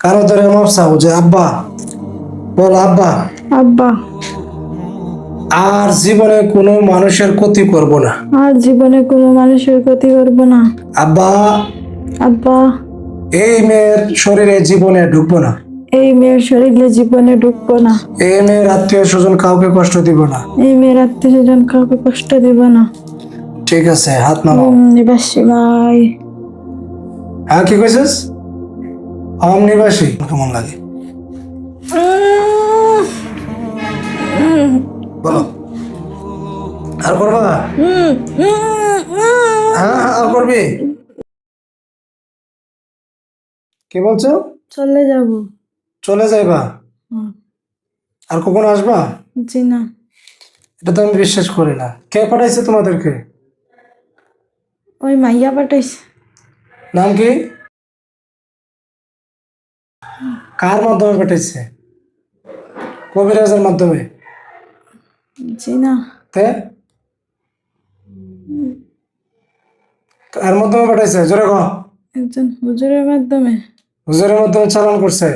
কারো ধরে মাপ চাও যে আব্বা, বল আব্বা, আব্বা, আর জীবনে কোনো মানুষের ক্ষতি করব না। আর জীবনে কোনো মানুষের ক্ষতি করব না। আব্বা, আব্বা, এই মেয়ের শরীরে জীবনে ঢুকবো না। এই মেয়ের শরীরে জীবনে ঢুকবো না। এই মেয়ের আত্মীয় স্বজন কাউকে কষ্ট দিব না। এই মেয়ের আত্মীয় স্বজন কাউকে কষ্ট দিব না। ঠিক আছে, হাত নামাও। নিবাসী ভাই। হ্যাঁ, কি কইছিস? ওম নিবাসী কেমন লাগে বলো? আর করবা? হ্যাঁ, আর করবি? কি বলছো? চলে যাব। চলে যাইবা? আর কখনো আসবা? জি না। এটা তো আমি বিশ্বাস করি না। কে পাঠাইছে তোমাদেরকে? ওই মাইয়া পাঠাইছে। নাম কি? কার মাধ্যমে পাঠাইছে? কবিরাজের মাধ্যমে? জি না। তে কার মাধ্যমে পাঠাইছে? জোরে কও। একজন হুজুরের মাধ্যমে। হুজুরের মাধ্যমে চালান করছে?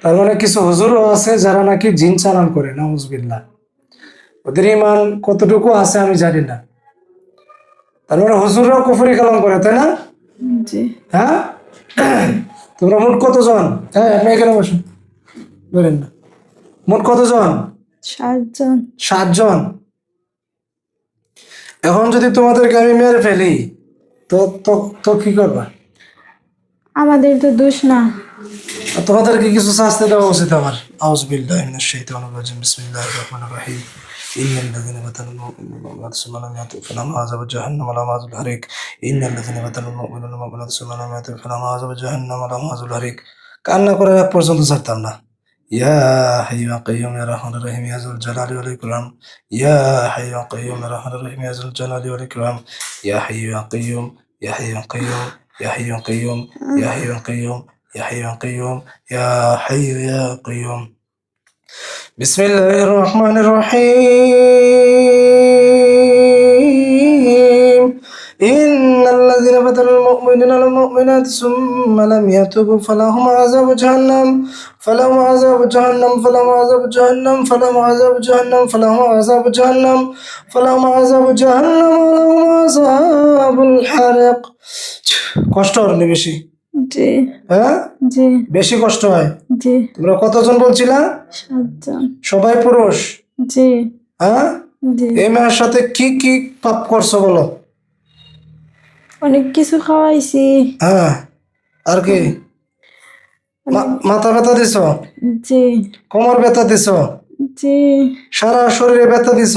তার মানে কিছু হুজুরও আছে যারা নাকি জিন চালান করে, নাউজুবিল্লাহ। ওদের ইমান কতটুকু আছে আমি জানি না। তার মানে হুজুররাও কুফরি কালাম করে, তাই না? জি। হ্যাঁ, তোমরা মোট কতজন? হ্যাঁ, আপনি এখানে বসুন, বলেন না। মোট কতজন? 7 জন। 7 জন। এখন যদি তোমাদেরকে আমি মেরে ফেলি তো তো তো কি করবা? আমাদের তো দোষ না। আর তোমাদেরকে কিছু শাস্তি দেওয়া উচিত আমার। আউযু বিল্লাহি মিনাশ শাইতানির রাজিম, বিসমিল্লাহির রহমানির রহিম। ইন্নাল্লাযিনা ফাতানুল মুমিনিনা ওয়াল মুমিনাতি সুম্মা লাম ইয়াতুবু ফালাহুম আযাবু জাহান্নাম ওয়া লাহুম আযাবুল হারিক। ইন্নাল্লাযিনা ফাতানুল মুমিনিনা ওয়াল মুমিনাতি সুম্মা লাম ইয়াতুবু ফালাহুম আযাবু জাহান্নাম ওয়া লাহুম আযাবুল হারিক। কান্না করার আগ পর্যন্ত ছাড়তাম না। ইয়া হাইয়্যু ইয়া কাইয়্যুম ইয়া রাহমানুর রহিম ইয়া যুল জালালি ওয়াল ইকরাম। ইয়া হাইয়্যু ইয়া কাইয়্যুম ইয়া রাহমানুর রহিম ইয়া যুল জালালি ওয়াল ইকরাম। ইয়া হাইয়্যু ইয়া কাইয়্যুম ইয়া হাইয়্যু ইয়া কাইয়্যুম ইয়া হাইয়্যু ইয়া কাইয়্যুম ইয়া হাইয়্যু ইয়া কাইয়্যুম يا حي يا قيوم يا حي يا قيوم. بسم الله الرحمن الرحيم. إن الذين فتنوا المؤمنين والمؤمنات ثم لم يتوبوا فلهم عذاب جهنم فلهم عذاب جهنم فلهم عذاب جهنم فلهم عذاب جهنم فلهم عذاب جهنم فلهم عذاب جهنم ولهم عذاب الحريق. কষ্ট হয়নি বেশি? জি। হ্যাঁ, জি। বেশি কষ্ট হয়? জি। তোমরা কতজন বলছিলা? 7 জন। সবাই পুরুষ? জি। হ্যাঁ, জি। এই মেয়ের সাথে কি কি পাপ করছো বলো? অনেক কিছু খাওয়াইছি। হ্যাঁ, আর কি? মাথা ব্যথা দিছ? জি। কোমর ব্যথা দিছ? জি। সারা শরীরে ব্যথা দিছ?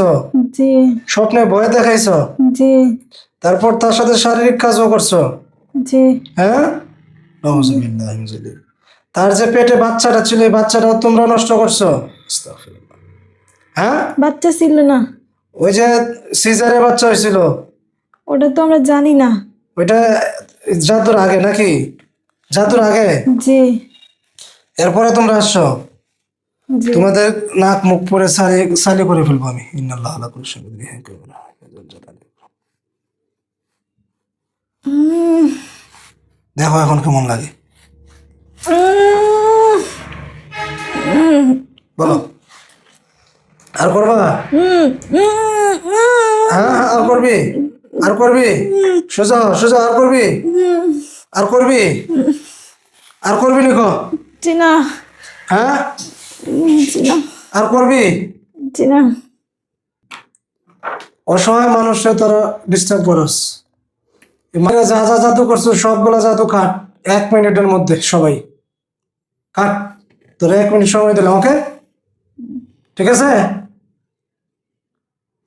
জি। স্বপ্নে ভয় দেখাইছ? জি। তারপর তার সাথে শারীরিক কাজও করছো? জি। হ্যাঁ, নাউযুবিল্লাহি মিন যালিক। তার যে পেটে বাচ্চাটা ছিল, এই বাচ্চাটাও তোমরা নষ্ট করছো? আস্তাগফিরুল্লাহ। হ্যাঁ, বাচ্চা ছিল না। ওই যে সিজারে বাচ্চা হয়েছিল, ওটা তো আমরা জানি না। ওইটা জাদুর আগে নাকি? জাদুর আগে? জি। এরপরে তোমরা আসছো? জি। তোমাদের নাক মুখ পরে সালি সালি করে ফেলবো আমি। ইন্নাল্লাহ আলা কুল্লি শাইইন কাদির। দেখো এখন কেমন লাগে বলো? আর করবা? হ্যাঁ, আর করবি? আর করবি? সোজা সোজা, আর করবি? আর করবি? আর করবি লিখো। জি না। হ্যাঁ, জি না। আর করবি? জি না। অসহায় মানুষের তোরা ডিস্টার্ব করস। মানে যা যা জাদু করছো সবগুলা জাদু কাট 1 মিনিটের মধ্যে, সবাই কাট। তোরা 1 মিনিট সময় দিলাম, ওকে? ঠিক আছে,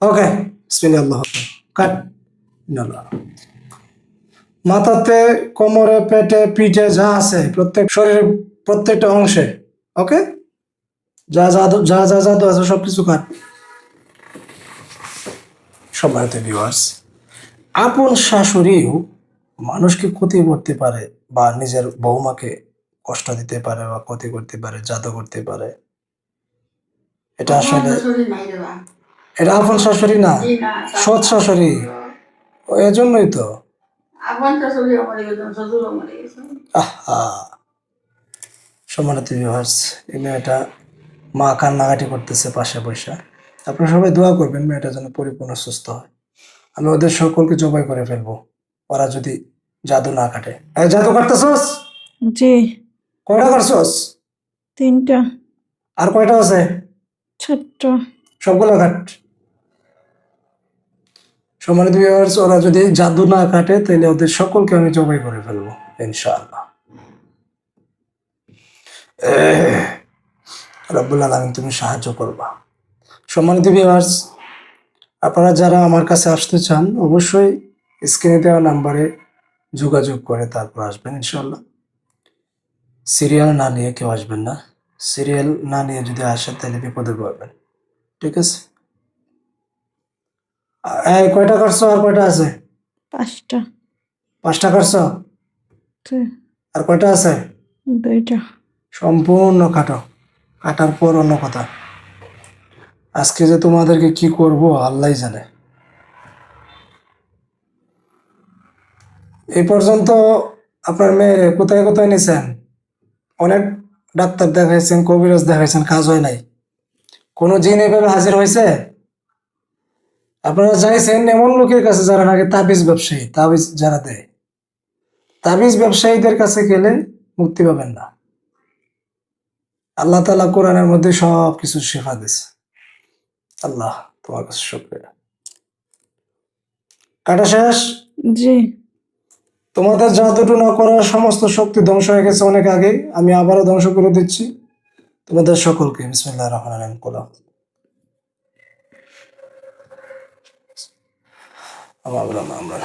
ওকে। বিসমিল্লাহ, কাট। ইন্নাল্লাহ। মাথাতে, কোমরে, পেটে, পিঠে যা আছে প্রত্যেক শরীরের প্রত্যেকটা অংশে, ওকে? যা জাদু যা যা জাদু আছে সবকিছু কাট। সব ভারতে ভিউয়ার্স, আপন শাশুড়িও মানুষকে ক্ষতি করতে পারে বা নিজের বৌমাকে কষ্ট দিতে পারে বা ক্ষতি করতে পারে, জাদু করতে পারে। এটা আসলে এটা আপন শাশুড়ি না, সৎ শাশুড়ি। এজন্যই তো। আহা, সম্মানিত ভিউয়ার্স, এই মেয়েটা মা কান্নাকাটি করতেছে পাশে বসে। আপনারা সবাই দোয়া করবেন মেয়েটা যেন পরিপূর্ণ সুস্থ হয়। আমি ওদের সকলকে জবাই করে ফেলবো, ওরা যদি জাদু না কাটে। এই জাদু কাটতেছস? জি। কয়টা করছস? 3টা। আর কয়টা আছে? ছোট্ট। সবগুলো কাট। সম্মানিত ভিউয়ার্স, ওরা যদি জাদু না কাটে তাহলে ওদের সকলকে আমি জবাই করে ফেলবো ইনশাআল্লাহ। রব্বুল আলামিন তুমি সাহায্য করবা। সম্মানিত ভিউয়ার্স, আপনারা যারা আমার কাছে আসতে চান অবশ্যই স্ক্রিনে দেওয়া নাম্বারে যোগাযোগ করে তারপর আসবেন ইনশাআল্লাহ। সিরিয়াল না নিয়ে কেউ আসবেন না। সিরিয়াল না নিয়ে যদি আসেন তাহলে বিপদে পড়বেন, ঠিক আছে? এই কয়টা করছো আর কয়টা আছে? 5টা। 5টা করছো জি। আর কয়টা আছে? 2টা। সম্পূর্ণ কাটো। কাটার পর অন্য কথা। আজকে যে তোমাদেরকে কি করব আল্লাহই জানে। এই পর্যন্ত আপনার মেয়ের কোথায় কোথায় নিয়েছেন? অনেক ডাক্তার দেখাইছেন, কবিরাজ দেখাইছেন, কাজ হয় নাই। কোনো জিন এভাবে হাজির হয়েছে? আপনারা চাইছেন এমন লোকের কাছে যারা নাকি তাবিজ ব্যবসায়ী, তাবিজ যারা দেয়। তাবিজ ব্যবসায়ীদের কাছে গেলে মুক্তি পাবেন না। আল্লাহ তাআলা কোরআনের মধ্যে সব কিছু শেফা দিছে। আল্লাহ তোমার কাছে শুকরিয়া। কাটা শেষ? জি। তোমাদের জাদু না করার সমস্ত শক্তি ধ্বংস হয়ে গেছে অনেক আগে। আমি আবারও ধ্বংস করে দিচ্ছি তোমাদের সকলকে। বিসমিল্লাহির রহমানির রহিম। কোলা আমরা আমরা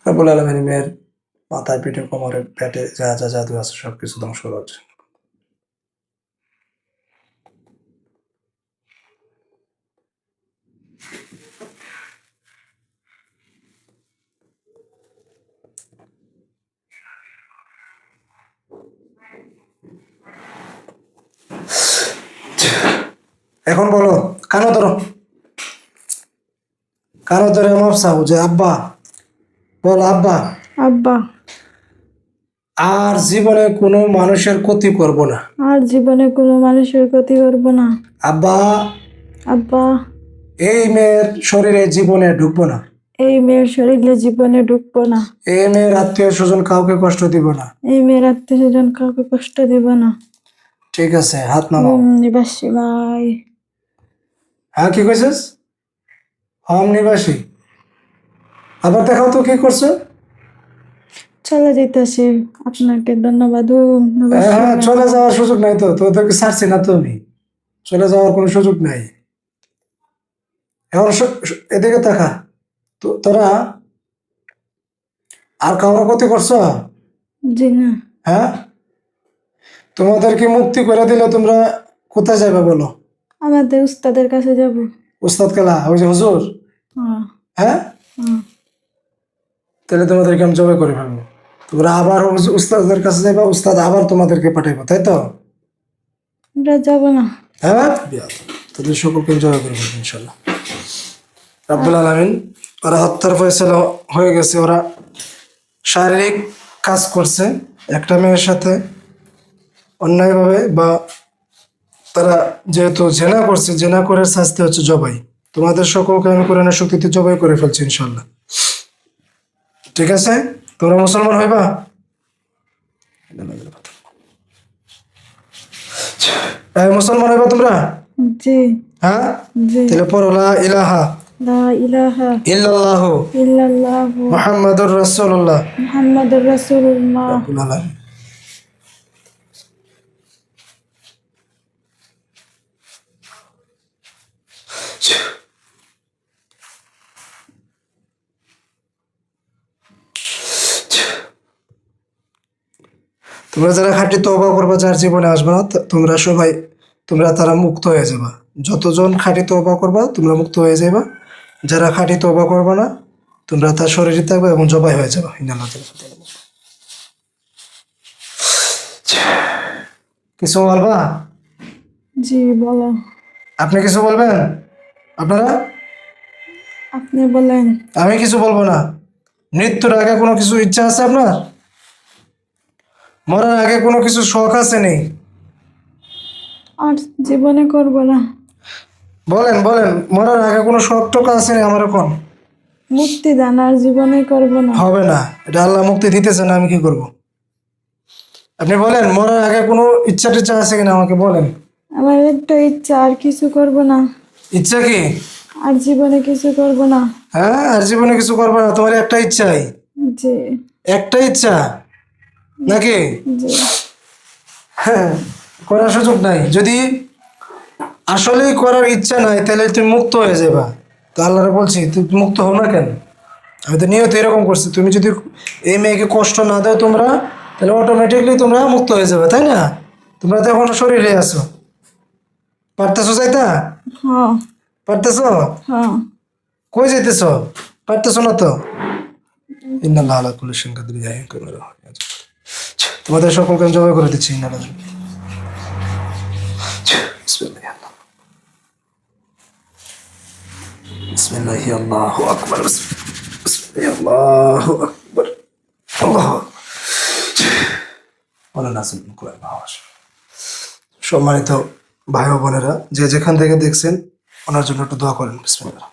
রব্বুল আলামিন মেয়ের মাথায়, পিঠে, কোমরে, পেটে যা যা জাদু আছে সবকিছু ধ্বংস করা হচ্ছে। এখন বলো, কানো ধরো, কানো ধরে মাপ চাও যে আব্বা, বল আব্বা। আব্বা। আর জীবনে কোনো মানুষের ক্ষতি করব না। আর জীবনে কোনো মানুষের ক্ষতি করব না। আব্বা। আব্বা। এই মেয়ের শরীরে জীবনে ঢুকবো না। এই মেয়ের শরীরে জীবনে ঢুকবো না। এই মেয়ের আত্মীয় স্বজন কাউকে কষ্ট দিব না। এই মেয়ের আত্মীয়স্বজন কাউকে কষ্ট দেব না। ঠিক আছে, হাত নামাও। নিবাসী ভাই। হ্যাঁ, কি কইছিস? হোম নিবাসী। আবার দেখাও তো কি করছো। চলে যেতেছি, আপনাকে ধন্যবাদ। হ্যাঁ, চলে যাওয়ার সুযোগ নাই তো, তোদেরকে ছাড়ছি না তো আমি। চলে যাওয়ার কোনো সুযোগ নাই। এখন এদিকে তাকা। তোরা আর কারোর ক্ষতি করছো? জি না। হ্যাঁ, তোমাদেরকে মুক্তি করে দিলে তোমরা কোথায় যাবে বলো? আমাদের উস্তাদের কাছে যাব। উস্তাদ কেলা, ওই যে হুজুর। হ্যাঁ। হ্যাঁ, হ্যাঁ। তাহলে তোমাদেরকে আমি জবাই করে ফেলবো। তোমরা আবার উস্তাদের কাছে যাবে, উস্তাদ আবার তোমাদেরকে পাঠাইবো, তাই তো? আমরা যাব না। হ্যাঁ, তাদের সকলকে আমি জবাই করে ফেলবো ইনশাল্লাহ। রাব্বুল আলামিন, ওরা হত্যার ফয়সালা হয়ে গেছে। ওরা শারীরিক কাজ করছে একটা মেয়ের সাথে অন্যায়ভাবে, বা তারা যেহেতু জেনা করছে, জেনা করে শাস্তি হচ্ছে জবাই। তোমাদের সকলকে আমি কোরআনের শক্তিতে জবাই করে ফেলছি ইনশাল্লাহ। ঠিক আছে, তোমরা মুসলমান হইবা? মুসলমান হইবা তোমরা? জি। হ্যাঁ, জি। তাহলে পড়ো লা ইলাহা লা ইলাহা ইল্লাল্লাহু ইল্লাল্লাহু মুহাম্মাদুর রাসূলুল্লাহ। মুহাম্মাদুর রাসূলুল্লাহ। রাব্বুল আলামিন। তোমরা যারা খাঁটি তওবা করবা, যার জীবনে আসবে না, তোমরা সবাই, তারা মুক্ত হয়ে যাবা। যতজন খাঁটি তওবা করবা তোমরা মুক্ত হয়ে যাবা। যারা খাঁটি তওবা করবা না তোমরা তার শরীরে থাকবে এবং জবাই হয়ে যাবে। কিছু বলবা? জি বলো। আপনি কিছু বলবেন? আপনারা? আপনি বলেন। আমি কিছু বলবো না। মৃত্যুর আগে কোনো কিছু ইচ্ছা আছে আপনার? মরার আগে কোনো কিছু শখ আছে নেই? আর জীবনে করব না। বলেন বলেন, মরার আগে কোনো শখ টক আছে নেই আমার এখন? মুক্তি দান, আর জীবনে করব না। হবে না, এটা আল্লাহ মুক্তি দিতেছে না, আমি কি করব? আপনি বলেন, মরার আগে কোনো ইচ্ছা টিচ্ছা আছে কিনা আমাকে বলেন। আমার একটা ইচ্ছা, আর কিছু করব না। ইচ্ছা কি? আর জীবনে কিছু করব না। হ্যাঁ, আর জীবনে কিছু করবে না? তোমার একটা ইচ্ছাই? জি। একটা ইচ্ছা নাকি? জি। হ্যাঁ, করার সুযোগ নাই। যদি আসলেই করার ইচ্ছা নাই তাহলে তুমি মুক্ত হয়ে যাবা। তো আল্লাহরে বলছি, তুমি মুক্ত হও না কেন? আমি তো নিয়ত এরকম করছি, তুমি যদি এই মেয়েকে কষ্ট না দাও তোমরা, তাহলে অটোমেটিকলি তোমরা মুক্ত হয়ে যাবে, তাই না? তোমরা তো এখনো শরীরে আছো। পারতেছো যাইতা? হ্যাঁ। পারতেছো? হ্যাঁ। কই যাইতেছো? পারতেছো না তো? ইন্নাল্লাহ আলা কুল্লি শাইইন কাদির। তোমাদের সকলকে আমি জবাই করে দিচ্ছি। ইন্নাল্লাহ। বিসমিল্লাহ। বিসমিল্লাহ, আল্লাহু আকবার। বিসমিল্লাহ, আল্লাহু আকবার। আল্লাহ। ওয়ালা নাসিবুল কুরআন। সম্মানিত ভাই ও বোনেরা, যে যেখান থেকে দেখছেন ওনার জন্য একটু দোয়া করেন। বিসমিল্লাহ।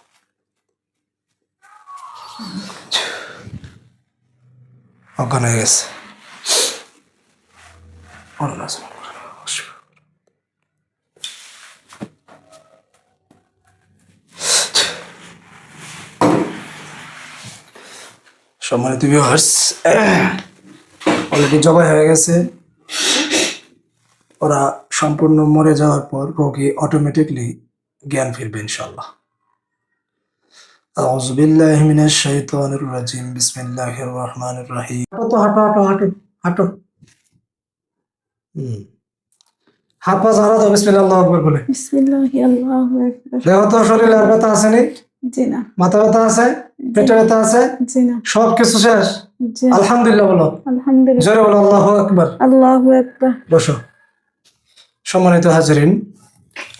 অজ্ঞান হয়ে গেছে। ওয়ালা নাসিবুল কুরআন। সম্মানিত ভিউয়ার্স, অলরেডি জবাই হয়ে গেছে। ওরা সম্পূর্ণ মরে যাওয়ার পর রোগী অটোমেটিকলি জ্ঞান ফিরবে ইনশাআল্লাহ। আউযু বিল্লাহি মিনাশ শাইতানির রাজিম। বিসমিল্লাহির রহমানির রহিম। হাঁটো হাঁটো হাঁটো হাঁটো হাঁটো। হাত পা ঝাড়া দাও বিসমিল্লাহ আল্লাহু আকবার বলে। বিসমিল্লাহি আল্লাহু আকবার। দেখো তো শরীরে আর ব্যথা আছে নি? জি না। মাথা ব্যথা আছে? পেটে ব্যথা আছে? জি না। সব কিছু শেষ? জি। আলহামদুলিল্লাহ বলো। আলহামদুলিল্লাহ। জোরে বলো আল্লাহু আকবার। আল্লাহু আকবার। বসো। সম্মানিত হাজিরিন,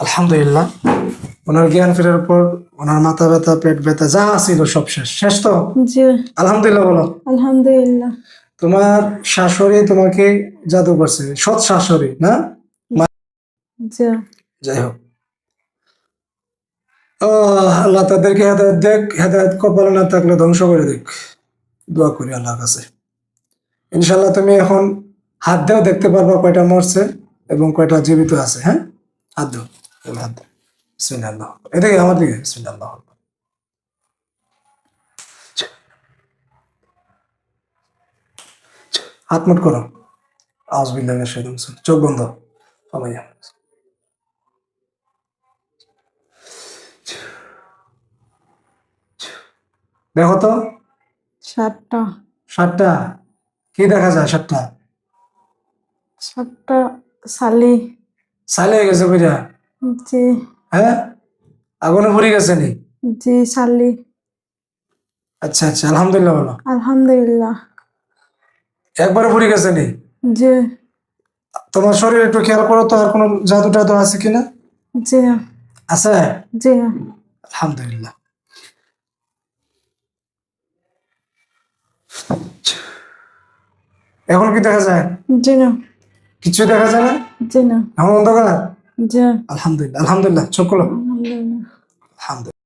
আলহামদুলিল্লাহ, ওনার জ্ঞান ফেরার পর ওনার মাথা ব্যথা, পেট ব্যথা যা ছিল সব শেষ। শেষ তো? জি। আলহামদুলিল্লাহ বলো। আলহামদুলিল্লাহ। তোমার শাশুড়ি তোমাকে জাদু করছে, সৎ শাশুড়ি না? জি। যাই হোক, আল্লাহ তাদেরকে হেদায়েত দেখ, হেদায়েত কপালে না থাকলে ধ্বংস করে দেখ। দোয়া করি আল্লাহর কাছে। ইনশাল্লাহ তুমি এখন হাত দেও, দেখতে পারবা কয়টা মরছে এবং কয়টা জীবিত আছে। হ্যাঁ, হাত দাও, হাত দাও। বিসমিল্লাহ আল্লাহু আকবার। এদিকে আমার দিকে। বিসমিল্লাহ আল্লাহু আকবার। হাত মুট করো। আউযু বিল্লাহি মিনাশ শাইতানির রাজিম। চোখ বন্ধ। সবাই দেখো তো। 7টা। 7টা? কি দেখা যায় 7টা? 7টা সালি। সাইলে হয়ে গেছে বুঝা? জি। হ্যাঁ, আগুনে পুড়ে গেছে নি? জি সালি। আচ্ছা আচ্ছা, আলহামদুলিল্লাহ বলো। আলহামদুলিল্লাহ। একবারে পুড়ে গেছে নি? জি। তোমার শরীর একটু খেয়াল করো তো, আর কোনো জাদু টাদু আছে কিনা? জি না। আছে? জি না। আলহামদুলিল্লাহ। এখন কি দেখা যায়? জি না। কিছু দেখা যায় না? জি না। এখন অন্ধকার? জি। আলহামদুলিল্লাহ, আলহামদুলিল্লাহ। চোখ খোলো। আলহামদুলিল্লাহ। আলহামদুলিল্লাহ।